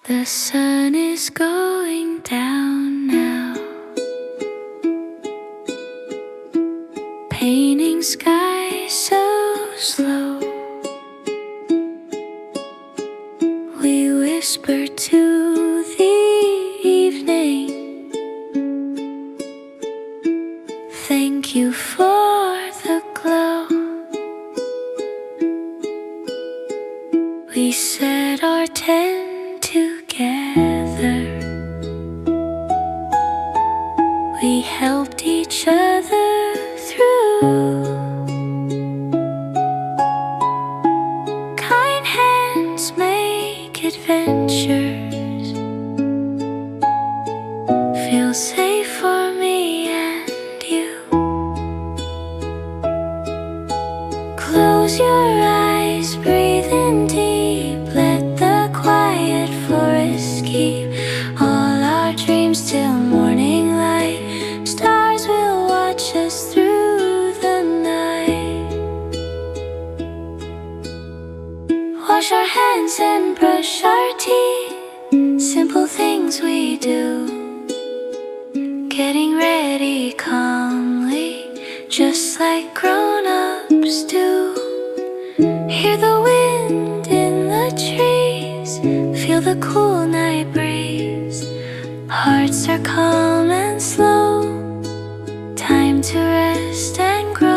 The sun is going down now, painting skies so slow. We whisper to the evening, thank you for the glow. We set our tent together, we helped each other through. Kind hands make adventures, feel safe for me and you. Close your eyes, breathe in deep, let the quiet forest keep all our dreams till morning light. Stars will watch us through the night. Wash our hands and brush our teeth, simple things we do. Getting ready calmly, just like grown-ups do. Hear the wind in the trees, feel the cool night breeze. Hearts are calm and slow, time to rest and grow.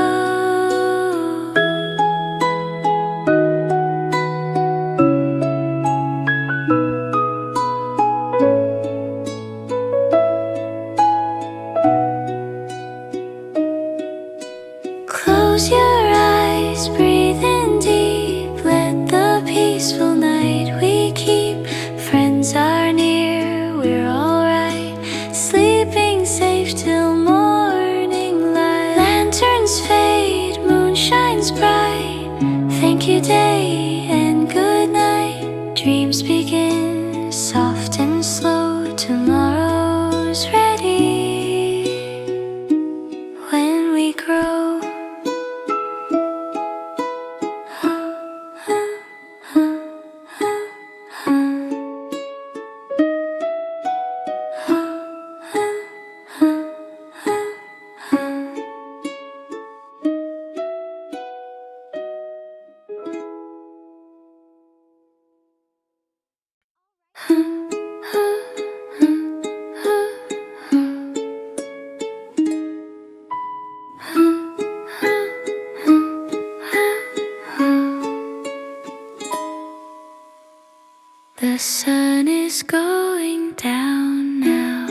Close your eyes, breathe in deep, let the peaceful night we keep. Friends are near, we're alright, sleeping safe till morning light. Lanterns fade, moon shines bright, thank you day and good night. Dreams begin, soft and slow, tomorrow's ready. When we grow, the sun is going down now,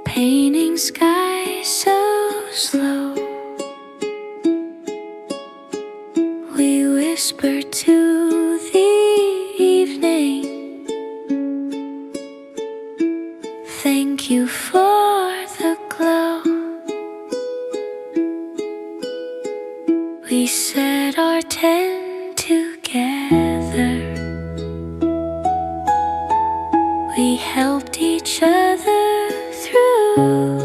painting skies so slow. We whisper to the evening, thank you for the glow. We set our tent together, we helped each other through.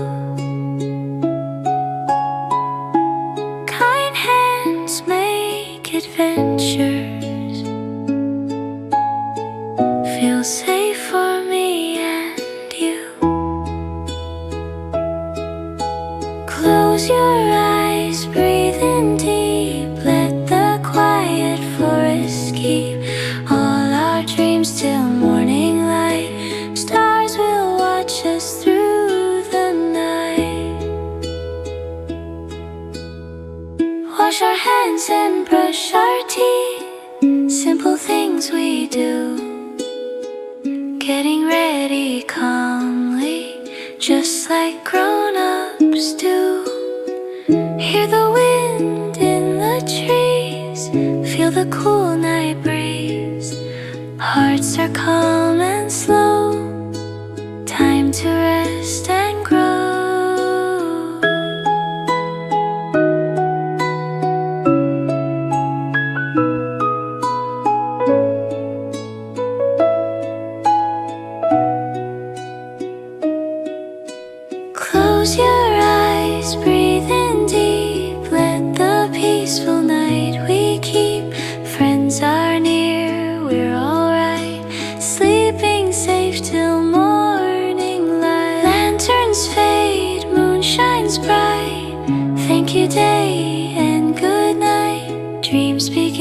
Kind hands make adventures, feel safe for me and you. Close your eyes, breathe in deep, let the quiet forest keep all our dreams till morning light. Stars will watch us through the night. Wash our hands and brush our teeth, simple things we do. Getting ready calmly, just like grown-ups do. Hear the wind in the trees, feel the cool night breeze. Hearts are calm and slow, time to rest and grow. Thank you day and good night. Dreams begin.